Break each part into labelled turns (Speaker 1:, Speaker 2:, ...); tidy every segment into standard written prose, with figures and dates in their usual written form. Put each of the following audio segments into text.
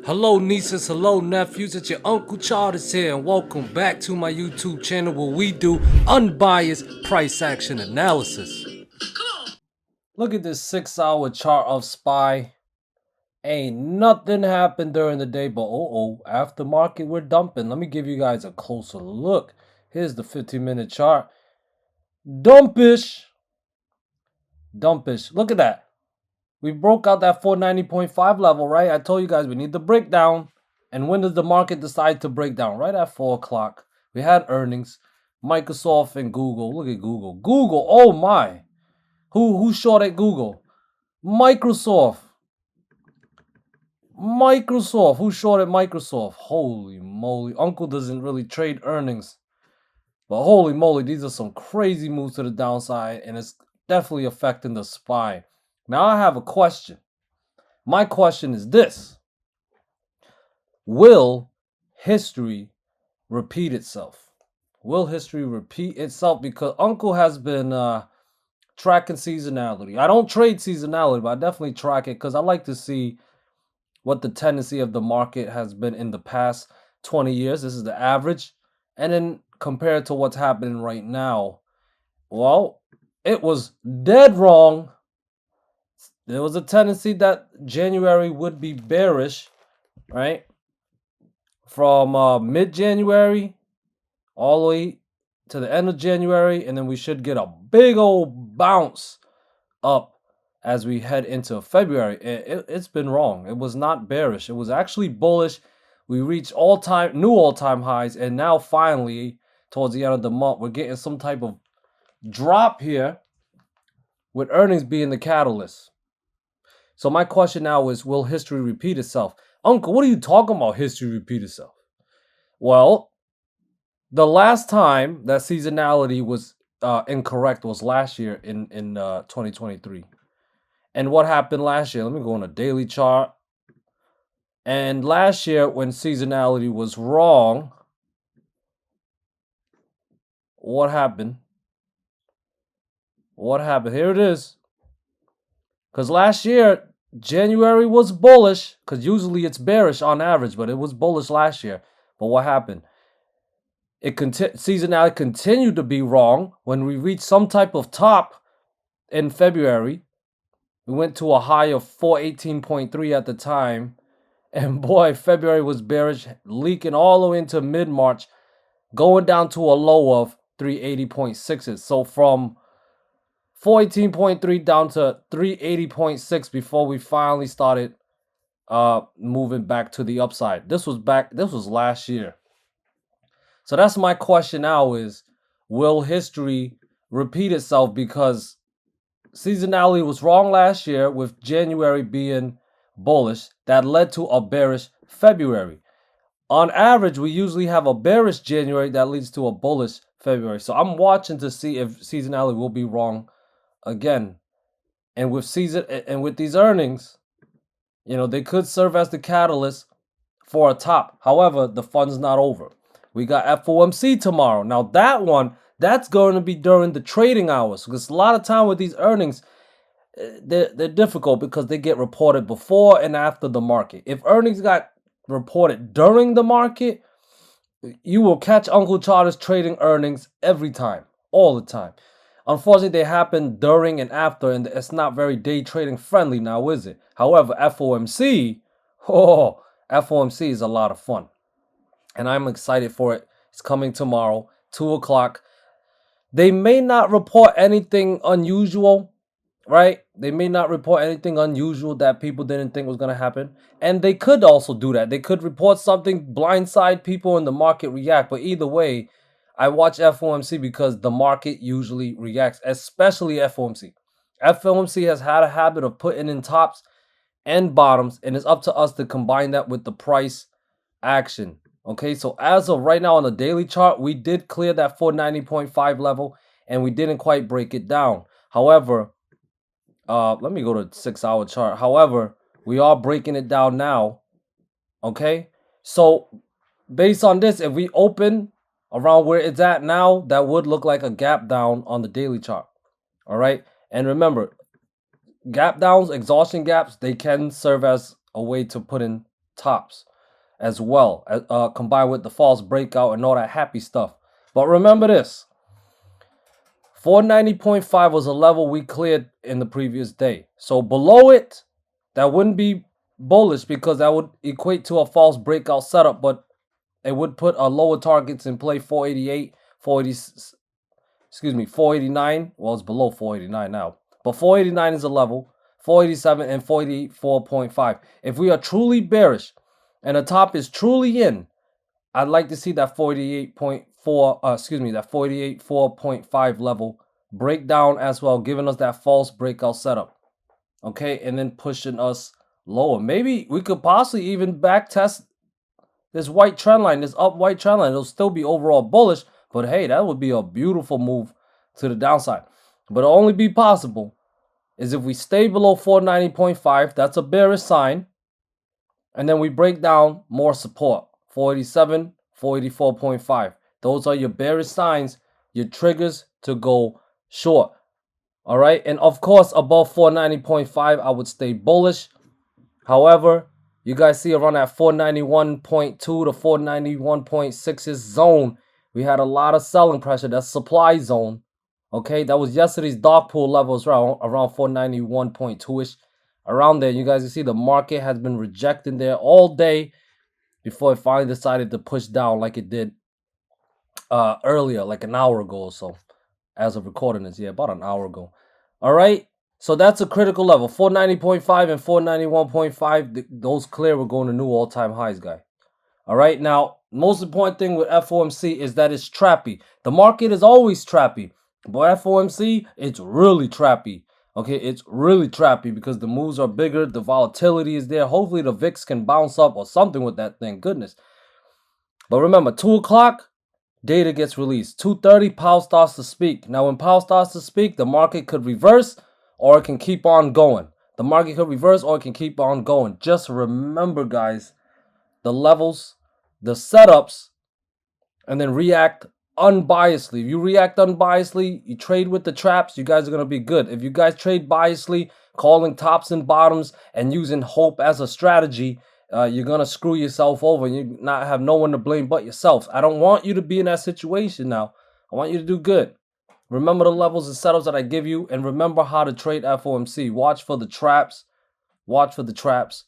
Speaker 1: Hello nieces, hello nephews, it's your Uncle Charles here and welcome back to my YouTube channel where we do unbiased price action analysis. Look at this 6-hour chart of SPY. Ain't nothing happened during the day, but after market we're dumping. Let me give you guys a closer look. Here's the 15-minute chart. Dumpish. Look at that. We broke out that 490.5 level, right? I told you guys we need the breakdown. And when does the market decide to break down? Right at 4 o'clock. We had earnings. Microsoft and Google. Look at Google. Google, oh my. Who short at Google? Microsoft. Who short at Microsoft? Holy moly. Uncle doesn't really trade earnings. But holy moly, these are some crazy moves to the downside. And it's definitely affecting the SPY. Now I have a question. My question is this. Will history repeat itself? Will history repeat itself? Because Uncle has been tracking seasonality. I don't trade seasonality, but I definitely track it because I like to see what the tendency of the market has been in the past 20 years. This is the average. And then compared to what's happening right now, well, it was dead wrong. There was a tendency that January would be bearish, right? From mid-January all the way to the end of January, and then we should get a big old bounce up as we head into February. It's been wrong. It was not bearish. It was actually bullish. We reached new all-time highs, and now finally, towards the end of the month, we're getting some type of drop here with earnings being the catalyst. So my question now is, will history repeat itself? Uncle, what are you talking about, history repeat itself? Well, the last time that seasonality was incorrect was last year in 2023. And what happened last year? Let me go on a daily chart. And last year, when seasonality was wrong, what happened? Here it is. Because last year, January was bullish, because usually it's bearish on average, but it was bullish last year. But what happened? Seasonality continued to be wrong when we reached some type of top in February. We went to a high of 418.3 at the time. And boy, February was bearish, leaking all the way into mid-March, going down to a low of 380.6. So from 418.3 down to 380.6 before we finally started moving back to the upside. This was last year. So that's my question now is, will history repeat itself? Because seasonality was wrong last year with January being bullish. That led to a bearish February. On average, we usually have a bearish January that leads to a bullish February. So I'm watching to see if seasonality will be wrong again. And with these earnings, they could serve as the catalyst for a top. However, the fun's not over. We got FOMC tomorrow. Now that's going to be during the trading hours, because a lot of time with these earnings, they're difficult because they get reported before and after the market. If earnings got reported during the market, you will catch Uncle Charles trading earnings every time, all the time. Unfortunately, they happen during and after, and it's not very day trading friendly now, is it? However, FOMC is a lot of fun. And I'm excited for it. It's coming tomorrow, 2 o'clock. They may not report anything unusual, right? They may not report anything unusual that people didn't think was going to happen. And they could also do that. They could report something, blindside people, and the market react. But either way, I watch FOMC because the market usually reacts, especially FOMC. FOMC has had a habit of putting in tops and bottoms, and it's up to us to combine that with the price action. Okay, so as of right now on the daily chart, we did clear that 490.5 level, and we didn't quite break it down. However, let me go to 6-hour chart. However, we are breaking it down now. Okay, so based on this, if we open around where it's at now, that would look like a gap down on the daily chart. All right, and remember, gap downs, exhaustion gaps, they can serve as a way to put in tops as well, combined with the false breakout and all that happy stuff. But remember this, 490.5 was a level we cleared in the previous day. So below it, that wouldn't be bullish because that would equate to a false breakout setup, but it would put a lower targets in play, 488, 489. Well, it's below 489 now, but 489 is a level, 487 and 484.5. If we are truly bearish and the top is truly in, I'd like to see that 484, that 484.5 level break down as well, giving us that false breakout setup. Okay, and then pushing us lower. Maybe we could possibly even back test this white trend line, this up white trend line. It'll still be overall bullish, but hey, that would be a beautiful move to the downside. But it'll only be possible is if we stay below 490.5. That's a bearish sign. And then we break down more support, 487, 484.5. Those are your bearish signs, your triggers to go short. All right. And of course, above 490.5, I would stay bullish. However, you guys see around that 491.2 to 491.6 zone, we had a lot of selling pressure. That's supply zone. Okay. That was yesterday's dark pool levels around 491.2-ish. Around there, you guys can see the market has been rejecting there all day before it finally decided to push down like it did earlier, like an hour ago or so. As of recording this, yeah, about an hour ago. All right, so that's a critical level, 490.5 and 491.5. Those clear, we're going to new all-time highs, guy. All right, now, most important thing with FOMC is that it's trappy. The market is always trappy, but FOMC, it's really trappy. Okay, it's really trappy because the moves are bigger, the volatility is there. Hopefully the VIX can bounce up or something with that thing, goodness. But remember, 2 o'clock, data gets released. 2:30, Powell starts to speak. Now, when Powell starts to speak, the market could reverse or it can keep on going. The market could reverse or it can keep on going. Just remember, guys, the levels, the setups, and then react unbiasedly. If you react unbiasedly, you trade with the traps, you guys are going to be good. If you guys trade biasedly, calling tops and bottoms and using hope as a strategy, you're going to screw yourself over and you not have no one to blame but yourself. I don't want you to be in that situation now. I want you to do good. Remember the levels and setups that I give you, and remember how to trade FOMC. Watch for the traps. Watch for the traps.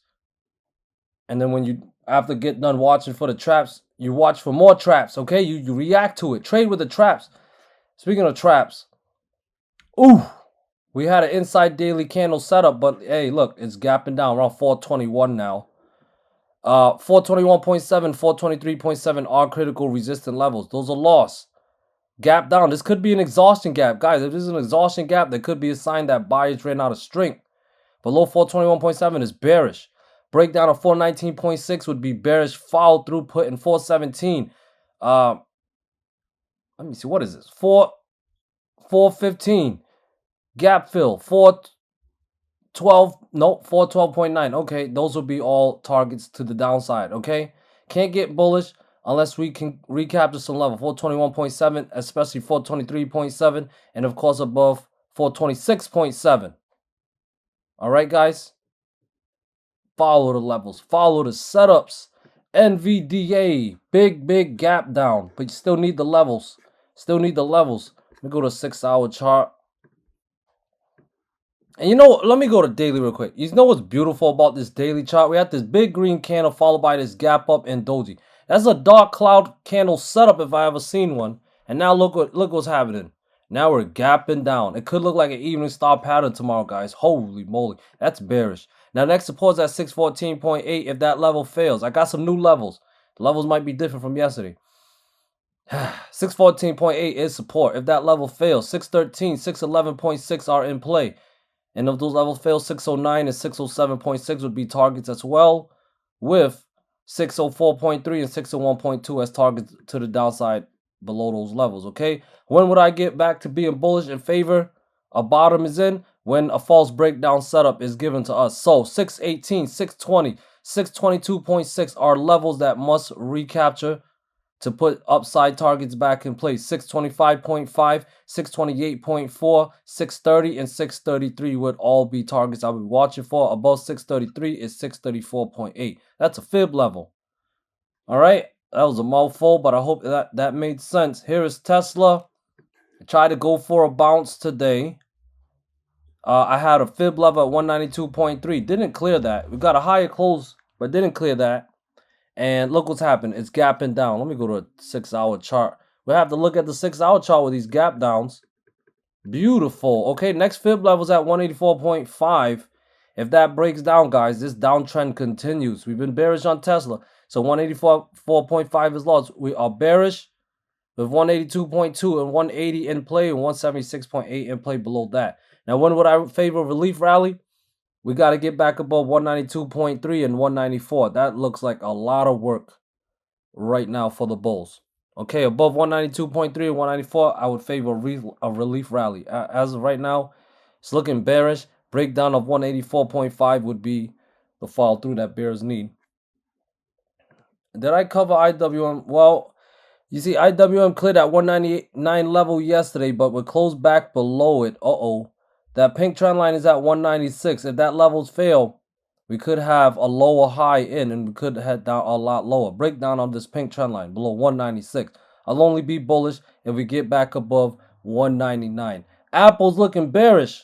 Speaker 1: And then when you, after get done watching for the traps, you watch for more traps, okay? You react to it. Trade with the traps. Speaking of traps, ooh, we had an inside daily candle setup, but hey, look, it's gapping down around 421 now. 421.7, 423.7 are critical resistant levels. Those are lost. Gap down. This could be an exhaustion gap. Guys, if this is an exhaustion gap, that could be a sign that buyers ran out of strength. Below 421.7 is bearish. Breakdown of 419.6 would be bearish. Follow through, put in 417. Let me see. What is this? 415. Gap fill. 412. No, 412.9. Okay, those will be all targets to the downside. Okay, can't get bullish unless we can recapture some level. 421.7, especially 423.7, and of course above 426.7. All right, guys. Follow the levels. Follow the setups. NVDA. Big gap down. But you still need the levels. Still need the levels. Let me go to 6-hour chart. And you know what? Let me go to daily real quick. You know what's beautiful about this daily chart? We have this big green candle followed by this gap up in doji. That's a dark cloud candle setup if I ever seen one. And now look what's happening. Now we're gapping down. It could look like an evening star pattern tomorrow, guys. Holy moly. That's bearish. Now, next support's at 614.8 if that level fails. I got some new levels. The levels might be different from yesterday. 614.8 is support. If that level fails, 613, 611.6 are in play. And if those levels fail, 609 and 607.6 would be targets as well, with 604.3 and 601.2 as targets to the downside below those levels, okay? When would I get back to being bullish in favor? A bottom is in when a false breakdown setup is given to us. So 618, 620, 622.6 are levels that must recapture. to put upside targets back in place. 625.5, 628.4, 630, and 633 would all be targets I would be watching for. Above 633 is 634.8. That's a fib level. All right, that was a mouthful, but I hope that made sense. Here is Tesla. I tried to go for a bounce today. I had a fib level at 192.3. Didn't clear that. We got a higher close, but didn't clear that. And look what's happened. It's gapping down. Let me go to a 6-hour chart. We have to look at the 6-hour chart with these gap downs. Beautiful. Okay, next fib level is at 184.5. If that breaks down, guys, this downtrend continues. We've been bearish on Tesla. So 184.5 is lost. We are bearish with 182.2 and 180 in play and 176.8 in play below that. Now, when would I favor a relief rally? We got to get back above 192.3 and 194. That looks like a lot of work right now for the bulls. Okay, above 192.3 and 194, I would favor a relief rally. As of right now, it's looking bearish. Breakdown of 184.5 would be the follow through that bears need. Did I cover IWM? Well, you see, IWM cleared at 199 level yesterday, but we closed back below it. That pink trend line is at 196. If that levels fail, we could have a lower high in, and we could head down a lot lower. Breakdown on this pink trend line below 196. I'll only be bullish if we get back above 199. Apple's looking bearish.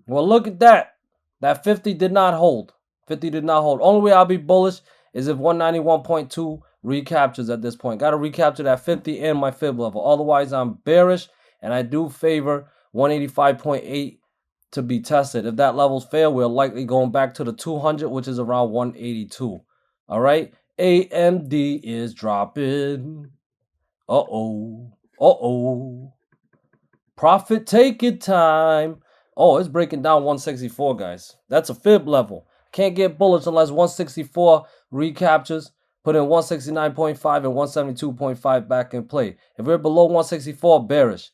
Speaker 1: Well, look at that. That 50 did not hold. 50 did not hold. Only way I'll be bullish is if 191.2 recaptures at this point. Got to recapture that 50 and my fib level. Otherwise, I'm bearish, and I do favor 185.8 to be tested. If that levels fail, we're likely going back to the 200, which is around 182. All right. AMD is dropping. Profit taking time. Oh, it's breaking down 164, guys. That's a fib level. Can't get bullish unless 164 recaptures. Put in 169.5 and 172.5 back in play. If we're below 164, bearish.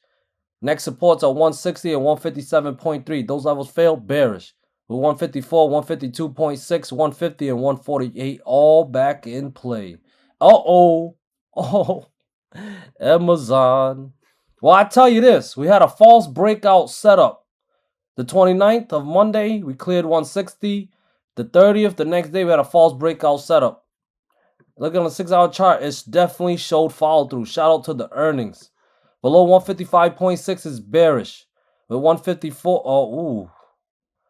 Speaker 1: Next supports are 160 and 157.3. Those levels fail, bearish. With 154, 152.6, 150, and 148 all back in play. Amazon. Well, I tell you this. We had a false breakout setup. The 29th of Monday, we cleared 160. The 30th, the next day, we had a false breakout setup. Look on the 6-hour chart. It definitely showed follow through. Shout out to the earnings. Below 155.6 is bearish. With 154,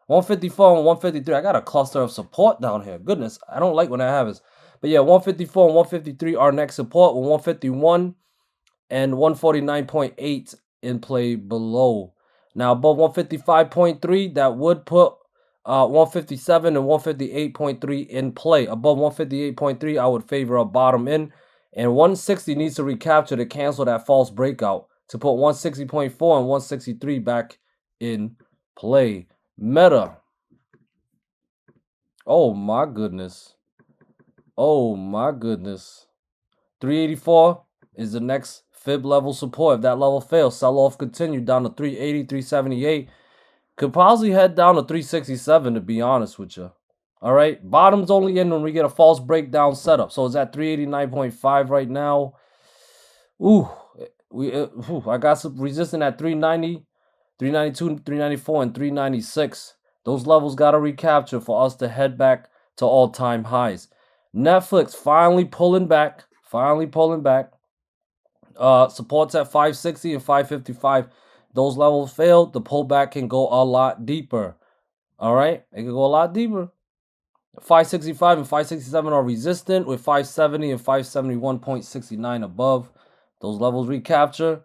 Speaker 1: 154 and 153. I got a cluster of support down here. Goodness, I don't like when that happens. But yeah, 154 and 153 are next support, with 151 and 149.8 in play below. Now, above 155.3, that would put 157 and 158.3 in play. Above 158.3, I would favor a bottom in. And 160 needs to recapture to cancel that false breakout to put 160.4 and 163 back in play. Meta. Oh, my goodness. 384 is the next fib level support. If that level fails, sell-off continue down to 380, 378. Could possibly head down to 367, to be honest with you. All right, bottom's only in when we get a false breakdown setup. So it's at 389.5 right now. I got some resistance at 390, 392, 394, and 396. Those levels got to recapture for us to head back to all-time highs. Netflix finally pulling back. Supports at 560 and 555. Those levels failed. The pullback can go a lot deeper. All right, it can go a lot deeper. 565 and 567 are resistant, with 570 and 571.69 above. Those levels recapture.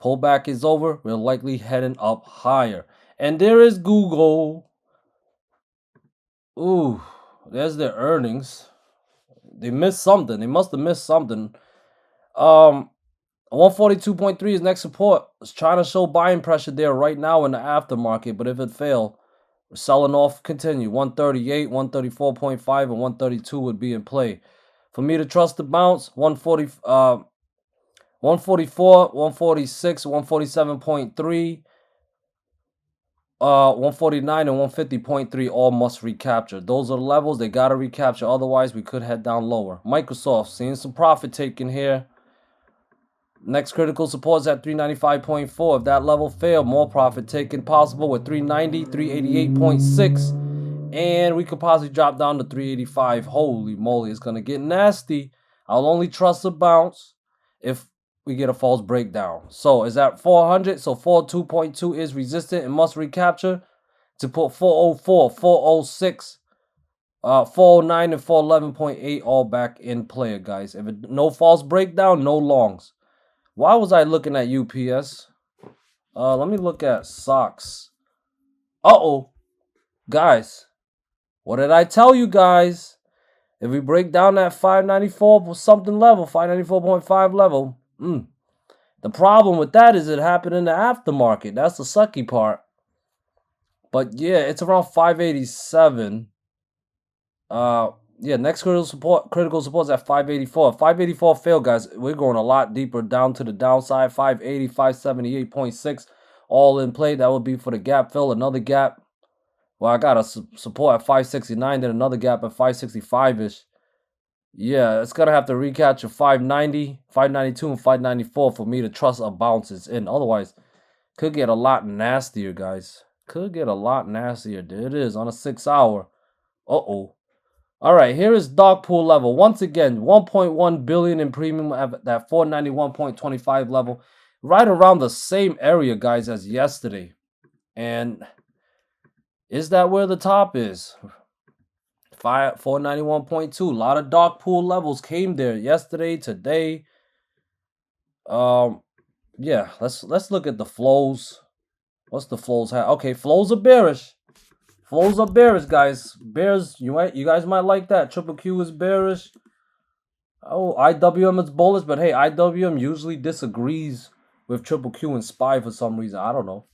Speaker 1: Pullback is over. We're likely heading up higher. And there is Google. There's their earnings. They missed something. They must have missed something. 142.3 is next support. It's trying to show buying pressure there right now in the aftermarket, but if it fails, we're selling off continue. 138, 134.5, and 132 would be in play. For me to trust the bounce, 144, 146, 147.3, 149, and 150.3 all must recapture. Those are the levels they got to recapture. Otherwise, we could head down lower. Microsoft seeing some profit taking here. Next critical support is at 395.4. If that level failed, more profit taking possible with 390, 388.6. And we could possibly drop down to 385. Holy moly, it's going to get nasty. I'll only trust a bounce if we get a false breakdown. So is that 400? So 402.2 is resistant and must recapture to put 404, 406, 409, and 411.8 all back in play, guys. If it, no false breakdown, no longs. Why was I looking at UPS? Let me look at SOXX. Uh-oh. Guys, what did I tell you guys? If we break down that 594 something level, 594.5 level, the problem with that is it happened in the aftermarket. That's the sucky part. But yeah, it's around 587. Yeah, next critical support is at 584. If 584 failed, guys, we're going a lot deeper down to the downside. 580, 578.6, all in play. That would be for the gap fill. Another gap. Well, I got a support at 569, then another gap at 565-ish. Yeah, it's going to have to recapture 590, 592, and 594 for me to trust a bounces in. Otherwise, could get a lot nastier, guys. Could get a lot nastier. There it is on a 6 hour. Uh-oh. All right, here is Darkpool level. Once again, 1.1 billion in premium at that 491.25 level. Right around the same area, guys, as yesterday. And is that where the top is? 491.2. A lot of Darkpool levels came there yesterday, today. Yeah, let's look at the flows. What's the flows have? Okay, flows are bearish. Flows are bearish, guys. Bears, you guys might like that. QQQ is bearish. Oh, IWM is bullish, but hey, IWM usually disagrees with QQQ and SPY for some reason. I don't know.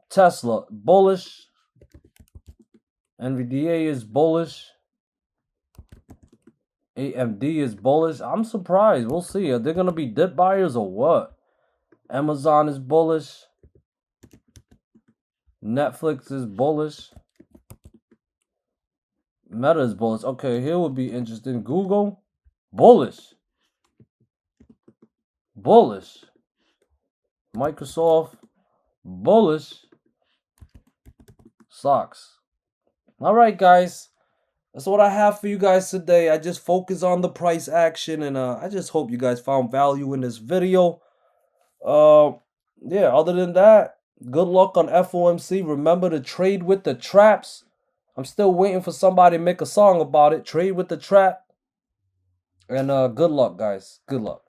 Speaker 1: Tesla, bullish. NVDA is bullish. AMD is bullish. I'm surprised. We'll see. Are they going to be dip buyers or what? Amazon is bullish. Netflix is bullish. Meta is bullish. Okay, here would be interesting. Google, bullish. Bullish. Microsoft, bullish. SOXX. All right, guys. That's what I have for you guys today. I just focus on the price action, and I just hope you guys found value in this video. Yeah, other than that, good luck on FOMC. Remember to trade with the traps. I'm still waiting for somebody to make a song about it. Trade with the trap. And good luck, guys. Good luck.